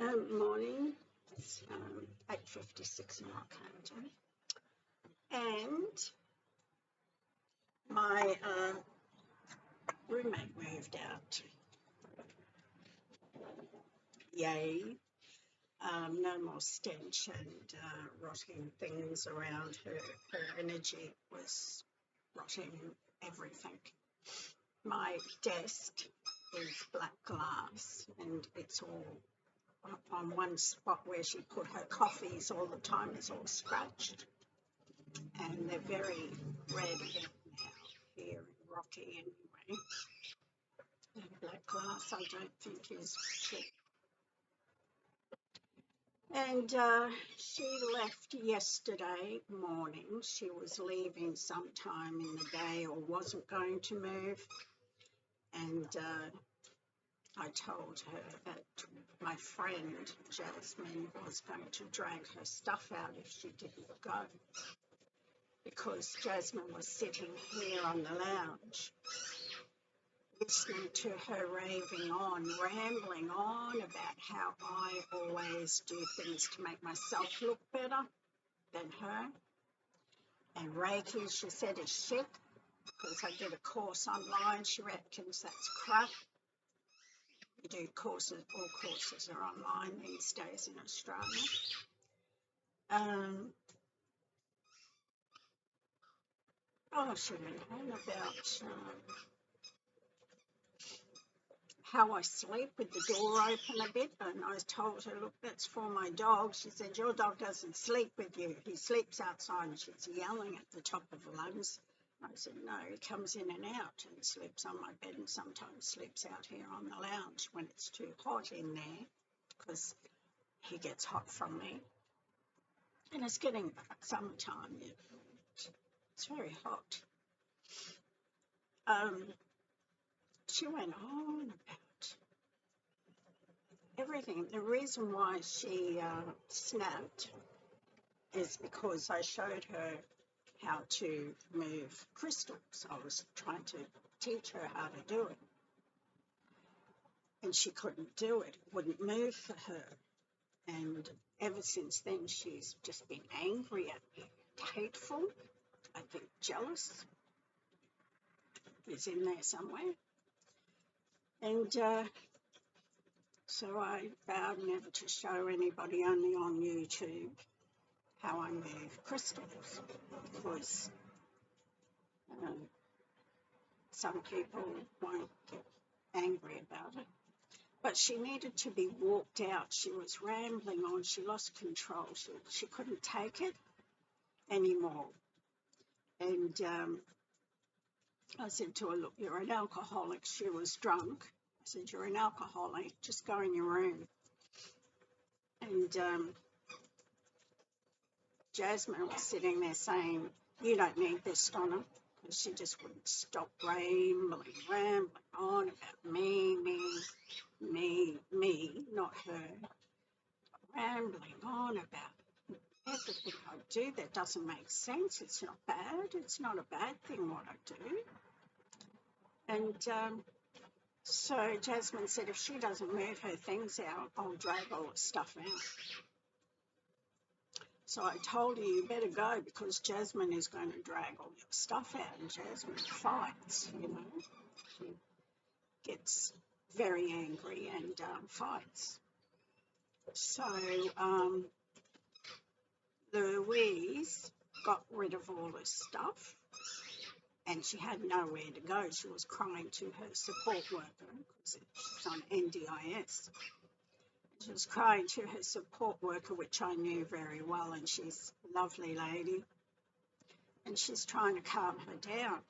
Morning. It's 8:56 in Rockhampton, and my roommate moved out. Yay! No more stench and rotting things around her. Her energy was rotting everything. My desk is black glass, and it's all on one spot where she put her coffees all the time is all scratched, and they're very red now here and rocky anyway. And black glass I don't think is cheap. And she left yesterday morning. She was leaving sometime in the day or wasn't going to move. And I told her that my friend Jasmine was going to drag her stuff out if she didn't go, because Jasmine was sitting here on the lounge listening to her raving on, rambling on about how I always do things to make myself look better than her. And Reiki, she said, is shit, because I did a course online. She reckons that's crap. You do courses, all courses are online these days in Australia. She went on about how I sleep with the door open a bit, and I told her, look, that's for my dog. She said, your dog doesn't sleep with you, he sleeps outside. And she's yelling at the top of her lungs. I said, no, he comes in and out and sleeps on my bed, and sometimes sleeps out here on the lounge when it's too hot in there, because he gets hot from me. And it's getting summertime, it's very hot. She went on about everything. The reason why she snapped is because I showed her how to move crystals. I was trying to teach her how to do it, and she couldn't do it. It wouldn't move for her. And ever since then, she's just been angry at me, hateful, I think jealous is in there somewhere. And so I vowed never to show anybody, only on YouTube, how I move crystals, because some people won't get angry about it. But she needed to be walked out. She was rambling on. She lost control. She couldn't take it anymore. And I said to her, look, you're an alcoholic. She was drunk. I said, you're an alcoholic. Just go in your room. And Jasmine was sitting there saying, you don't need this, Donna. And she just wouldn't stop rambling on about me, not her. Rambling on about everything I do that doesn't make sense. It's not bad. It's not a bad thing what I do. And so Jasmine said, if she doesn't move her things out, I'll drag all the stuff out. So I told her, you better go, because Jasmine is going to drag all your stuff out. And Jasmine fights, She gets very angry and fights. So Louise got rid of all her stuff, and she had nowhere to go. She was crying to her support worker, because she's on NDIS. She was crying to her support worker, which I knew very well, and she's a lovely lady. And she's trying to calm her down.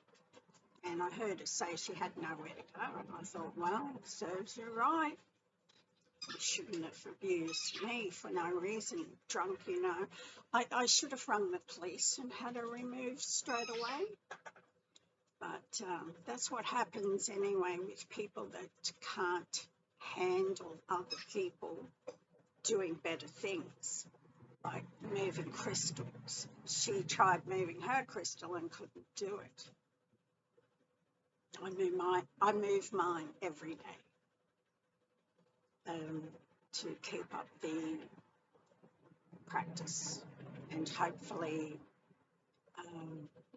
And I heard her say she had nowhere to go. And I thought, well, serves you right. You shouldn't have abused me for no reason, drunk, I should have rung the police and had her removed straight away. But that's what happens anyway with people that can't handle other people doing better things, like moving crystals. She tried moving her crystal and couldn't do it. I move mine every day. to keep up the practice and hopefully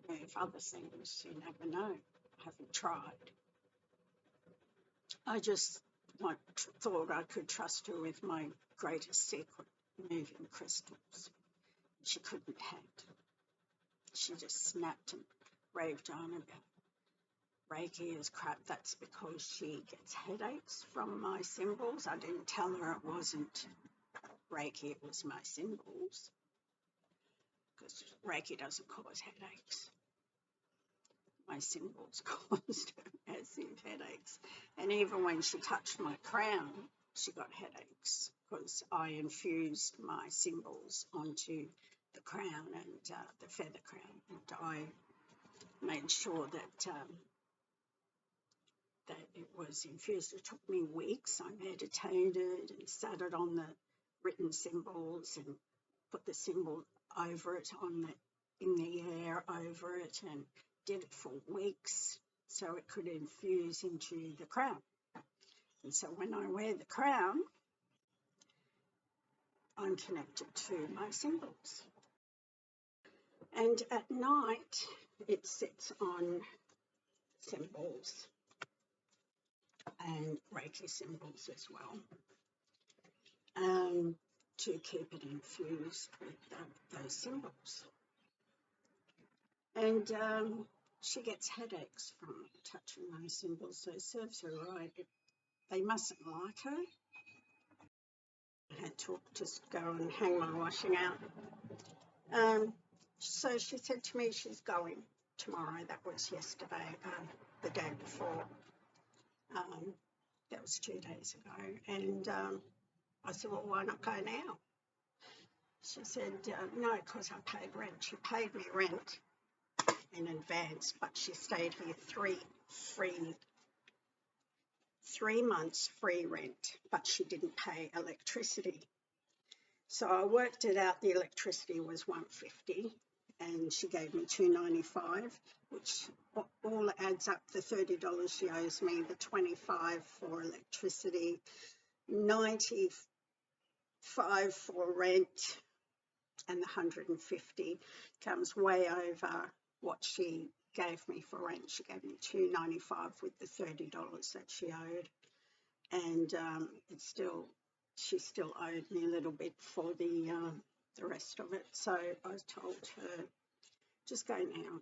move other things. You never know. I haven't tried. I just thought I could trust her with my greatest secret, moving crystals. She couldn't have. She just snapped and raved on about Reiki is crap. That's because she gets headaches from my symbols. I didn't tell her it wasn't Reiki, it was my symbols, because Reiki doesn't cause headaches. My symbols caused her massive headaches. And even when she touched my crown, she got headaches because I infused my symbols onto the crown and the feather crown. And I made sure that it was infused. It took me weeks. I meditated and sat it on the written symbols and put the symbol over it in the air over it, and did it for weeks so it could infuse into the crown. And so when I wear the crown, I'm connected to my symbols. And at night, it sits on symbols and Reiki symbols as well, to keep it infused with those symbols. And she gets headaches from touching those symbols, so it serves her right. They mustn't like her. I had to just go and hang my washing out. So she said to me she's going tomorrow. That was yesterday, the day before. That was 2 days ago. And I said, well, why not go now? She said, no, because I paid rent. She paid me rent in advance, but she stayed here 3 months free rent, but she didn't pay electricity. So I worked it out. The electricity was $150 and she gave me $295, which all adds up the $30 she owes me, the $25 for electricity, $95 for rent, and the $150 comes way over what she gave me for rent. She gave me $295 with the $30 that she owed, and she still owed me a little bit for the rest of it. So I told her, just go now.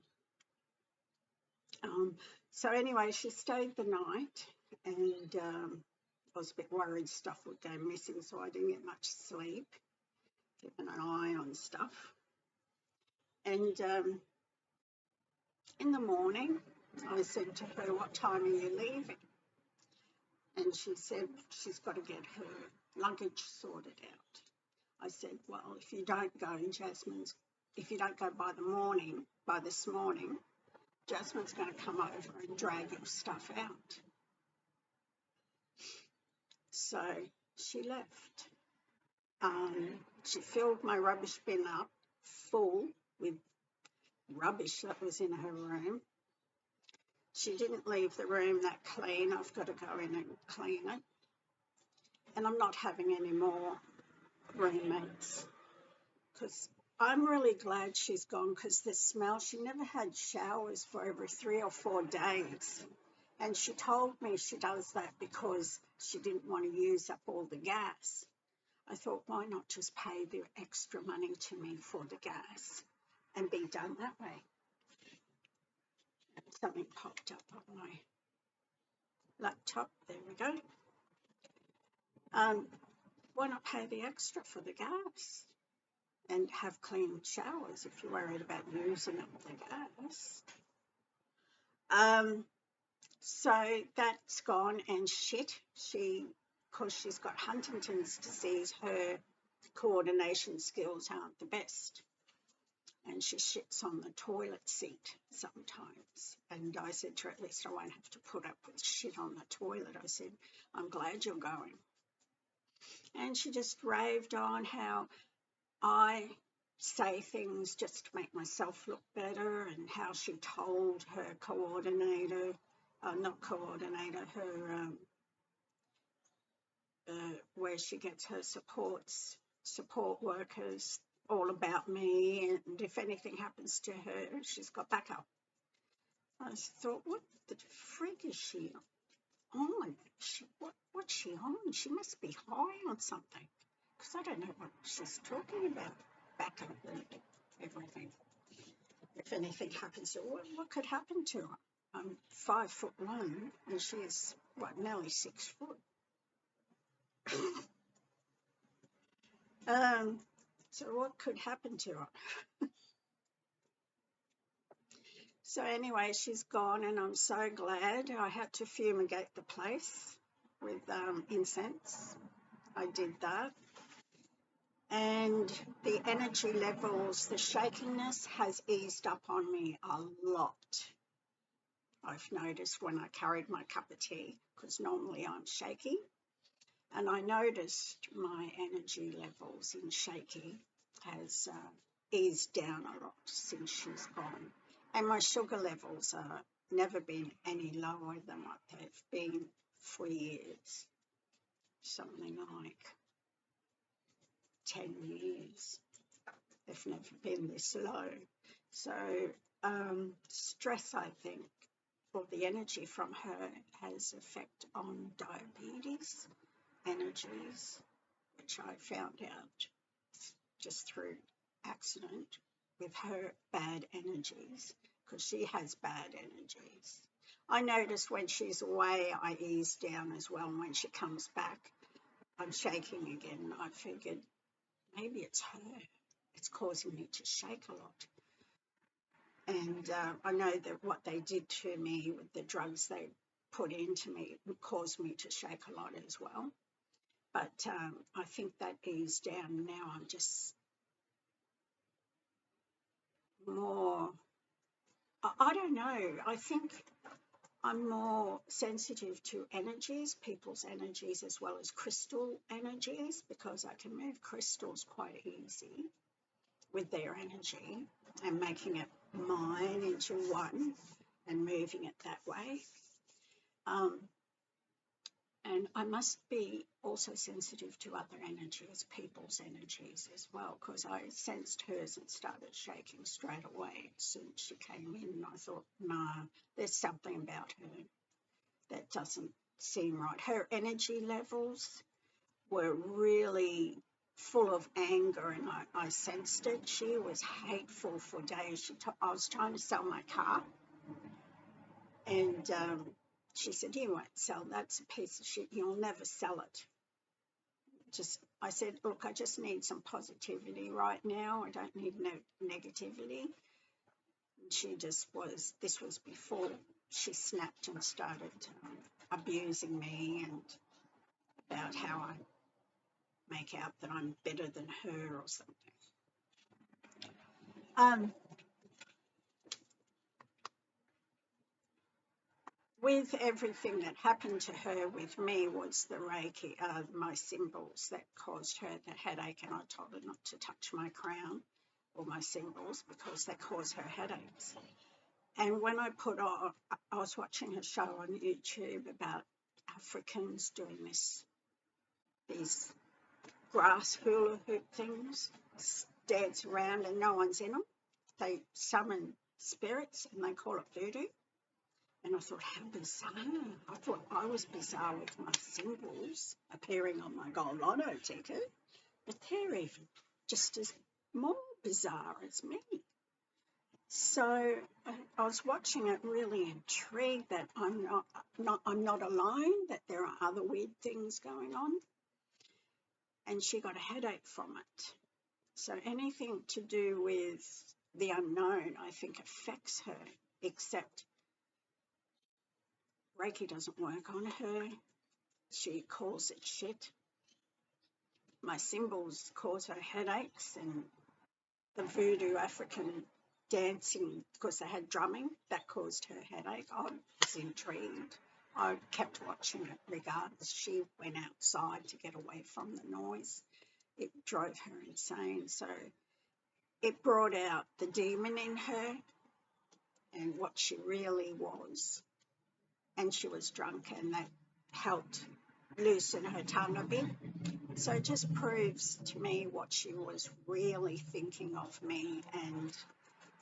So anyway, she stayed the night, and I was a bit worried stuff would go missing, so I didn't get much sleep, keeping an eye on stuff. And in the morning, I said to her, what time are you leaving? And she said she's got to get her luggage sorted out. I said, well, if you don't go, if you don't go by this morning, Jasmine's going to come over and drag your stuff out. So she left. She filled my rubbish bin up full with rubbish that was in her room. She didn't leave the room that clean. I've got to go in and clean it. And I'm not having any more roommates, because I'm really glad she's gone, because the smell, she never had showers for over 3 or 4 days. And she told me she does that because she didn't want to use up all the gas. I thought, why not just pay the extra money to me for the gas and be done that way? And something popped up on my laptop. There we go. Why not pay the extra for the gas and have clean showers if you're worried about using up the gas? So that's gone, and because she's got Huntington's disease, her coordination skills aren't the best. And she shits on the toilet seat sometimes. And I said to her, at least I won't have to put up with shit on the toilet. I said, I'm glad you're going. And she just raved on how I say things just to make myself look better, and how she told her where she gets her support workers all about me, and if anything happens to her, she's got backup. I thought, what the frig is she on? What's she on? She must be high on something, because I don't know what she's talking about. Backup and everything. If anything happens to her, what could happen to her? I'm 5'1", and she's nearly 6 foot. So what could happen to her? So anyway, she's gone, and I'm so glad. I had to fumigate the place with incense. I did that. And the energy levels, the shakiness has eased up on me a lot. I've noticed when I carried my cup of tea, because normally I'm shaky, and I noticed my energy levels in shaky has eased down a lot since she's gone. And my sugar levels are never been any lower than what they've been for years, something like 10 years. They've never been this low. So stress, I think, or the energy from her has effect on diabetes energies, which I found out just through accident with her bad energies, because she has bad energies. I notice when she's away, I ease down as well, and when she comes back, I'm shaking again. I figured maybe it's her. It's causing me to shake a lot. And I know that what they did to me with the drugs they put into me would cause me to shake a lot as well. But I think that eased down. Now I'm just more, I don't know, I think I'm more sensitive to energies, people's energies, as well as crystal energies, because I can move crystals quite easy with their energy and making it mine into one and moving it that way. And I must be also sensitive to other energies, people's energies as well, because I sensed hers and started shaking straight away as soon as she came in. And I thought, nah, there's something about her that doesn't seem right. Her energy levels were really full of anger, and I sensed it. She was hateful for days. I was trying to sell my car, and she said, you won't sell, that's a piece of shit, you'll never sell it. I said, look, I just need some positivity right now. I don't need no negativity. She just was, this was before she snapped and started abusing me, and about how I make out that I'm better than her or something. With everything that happened to her, with me was the Reiki, my symbols that caused her the headache, and I told her not to touch my crown or my symbols because they cause her headaches. And when I was watching a show on YouTube about Africans doing these grass hula hoop things, dance around and no one's in them. They summon spirits and they call it voodoo. And I thought, how bizarre. I thought I was bizarre with my symbols appearing on my Gold Lotto ticket, but they're even just as more bizarre as me. So I was watching it, really intrigued that I'm not alone, that there are other weird things going on. And she got a headache from it. So anything to do with the unknown, I think, affects her, except Reiki doesn't work on her. She calls it shit. My symbols cause her headaches, and the voodoo African dancing, because they had drumming, that caused her headache. I was intrigued. I kept watching it regardless. She went outside to get away from the noise. It drove her insane. So it brought out the demon in her and what she really was. And she was drunk, and that helped loosen her tongue a bit. So it just proves to me what she was really thinking of me, and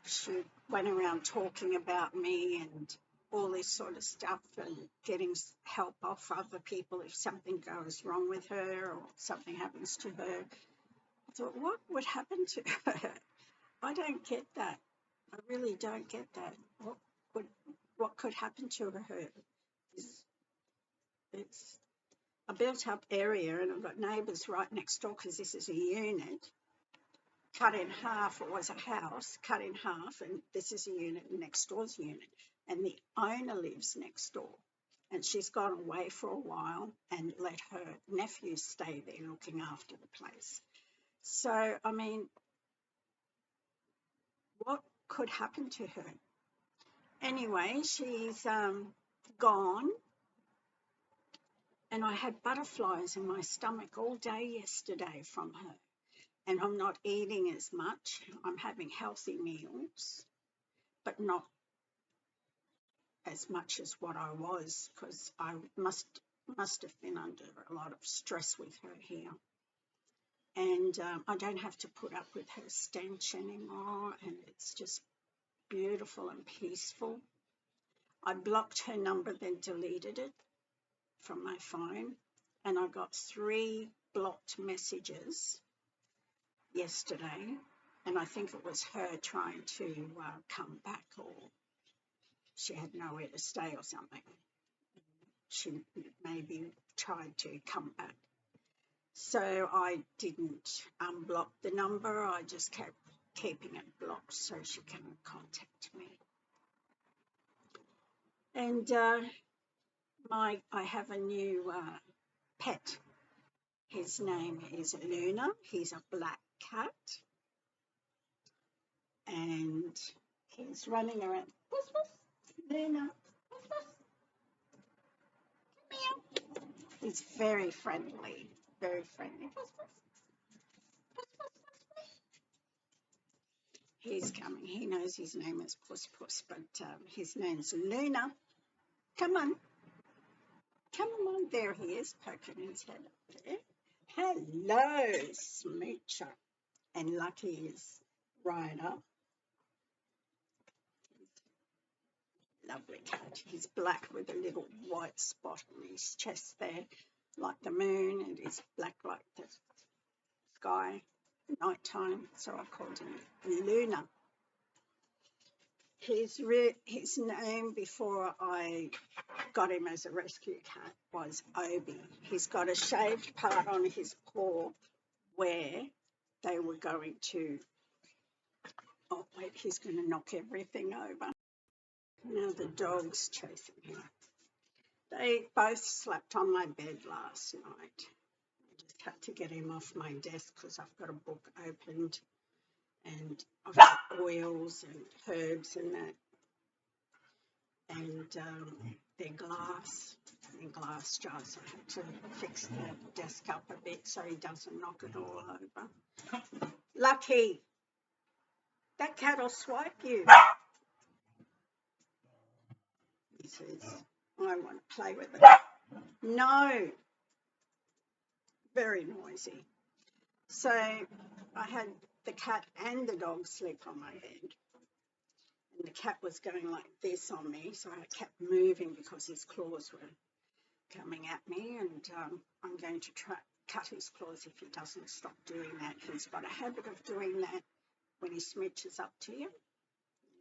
she went around talking about me and all this sort of stuff and getting help off other people if something goes wrong with her or something happens to her. I thought, what would happen to her? I don't get that. I really don't get that. What could happen to her? It's a built up area, and I've got neighbours right next door because this is a unit cut in half. It was a house cut in half, and this is a unit, next door's unit, and the owner lives next door, and she's gone away for a while and let her nephew stay there looking after the place. So, I mean, what could happen to her? Anyway, she's gone, and I had butterflies in my stomach all day yesterday from her, and I'm not eating as much. I'm having healthy meals, but not as much as what I was, because I must have been under a lot of stress with her here. And I don't have to put up with her stench anymore, and it's just beautiful and peaceful. I blocked her number, then deleted it from my phone, and I got 3 blocked messages yesterday, and I think it was her trying to come back, or she had nowhere to stay or something. She maybe tried to come back. So I didn't unblock the number. I just kept keeping it blocked so she can't contact me. And I have a new pet. His name is Luna. He's a black cat, and he's running around. Woof, woof. Luna, woof, woof. Come here. He's very friendly, very friendly. Woof, woof. He's coming. He knows his name is Puss Puss, but his name's Luna. Come on. Come on. There he is, poking his head up there. Hello, Smoocher. And Lucky is right up. Lovely cat. He's black with a little white spot on his chest there, like the moon, and he's black like the sky, nighttime. So I called him Luna. His name before I got him as a rescue cat was Obi. He's got a shaved part on his paw where they were going to, oh wait, he's going to knock everything over. Now the dog's chasing him. They both slept on my bed last night. I just had to get him off my desk because I've got a book opened and I've got oils and herbs and that. And they're glass in glass jars. I had to fix the desk up a bit so he doesn't knock it all over. Lucky, that cat will swipe you. He says, I want to play with it. No, very noisy. So I had the cat and the dog sleep on my bed. And the cat was going like this on me, so I kept moving because his claws were coming at me, and I'm going to cut his claws if he doesn't stop doing that. He's got a habit of doing that when he smooches up to you.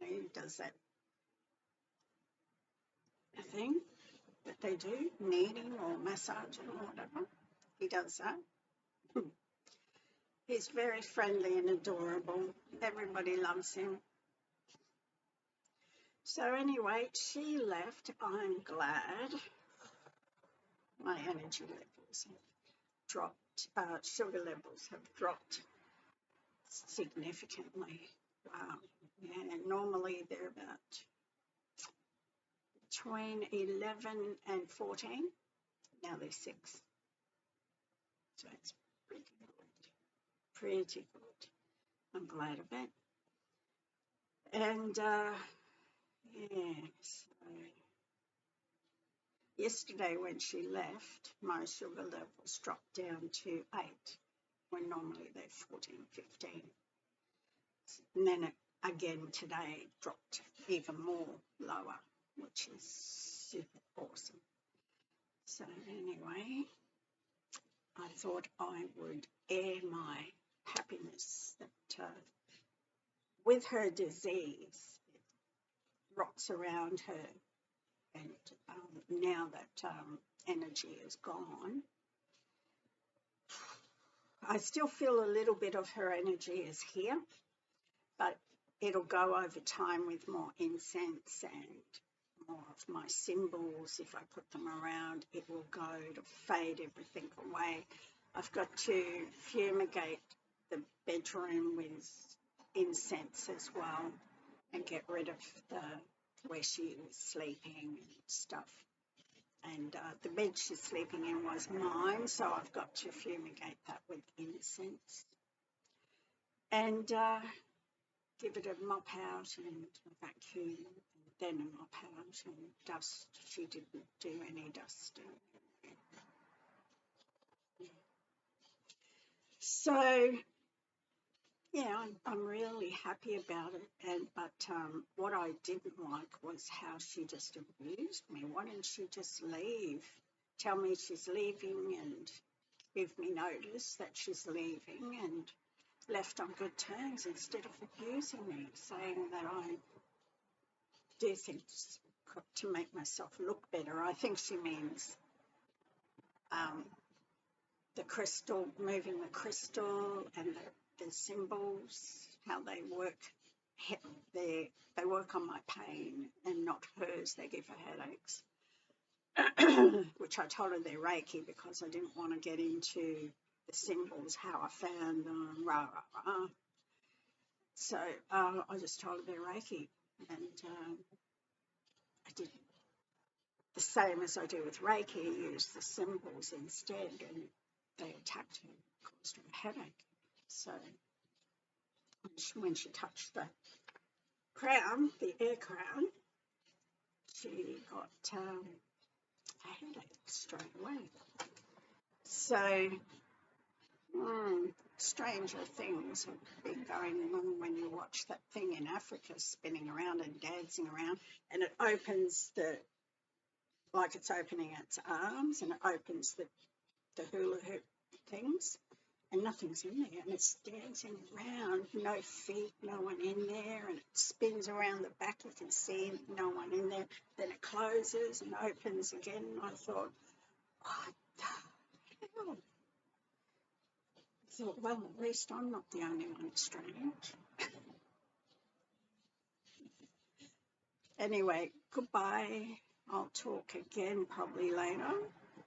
You know, he does that thing that they do, kneading or massaging or whatever. He does that. He's very friendly and adorable. Everybody loves him. So anyway, she left. I'm glad. My energy levels have dropped. Sugar levels have dropped significantly. Wow. Yeah, normally they're about between 11 and 14. Now they're 6. So it's pretty good. Pretty good. I'm glad of it. And yeah, so yesterday when she left, my sugar levels dropped down to 8, when normally they're 14, 15. And then again today dropped even more lower, which is super awesome. So anyway, I thought I would air my happiness that with her disease, it rots around her, and now that energy is gone, I still feel a little bit of her energy is here, but it'll go over time with more incense and more of my symbols. If I put them around, it will go to fade everything away. I've got to fumigate the bedroom with incense as well and get rid of where she was sleeping and stuff. And the bed she's sleeping in was mine, so I've got to fumigate that with incense. And give it a mop out and a vacuum, and then a mop out and dust. She didn't do any dusting. So yeah, I'm really happy about it. But what I didn't like was how she just abused me. Why didn't she just leave? Tell me she's leaving and give me notice that she's leaving, and left on good terms instead of abusing me, saying that I do things to make myself look better. I think she means the crystal, moving the crystal and the symbols, how they work. They work on my pain and not hers. They give her headaches, which I told her they're Reiki because I didn't want to get into the symbols, how I found them, rah, rah, rah. So I just told her they're Reiki, and I did the same as I do with Reiki, use the symbols instead, and they attacked her, caused her a headache. So when she touched the crown, the air crown, she got a headache straight away. So stranger things have been going on when you watch that thing in Africa spinning around and dancing around, and it opens like it's opening its arms, and it opens the hula hoop things, and nothing's in there, and it's dancing around, no feet, no one in there, and it spins around the back, you can see no one in there, then it closes and opens again, and I thought, what the hell? I thought, well, at least I'm not the only one strange. Anyway, goodbye. I'll talk again probably later.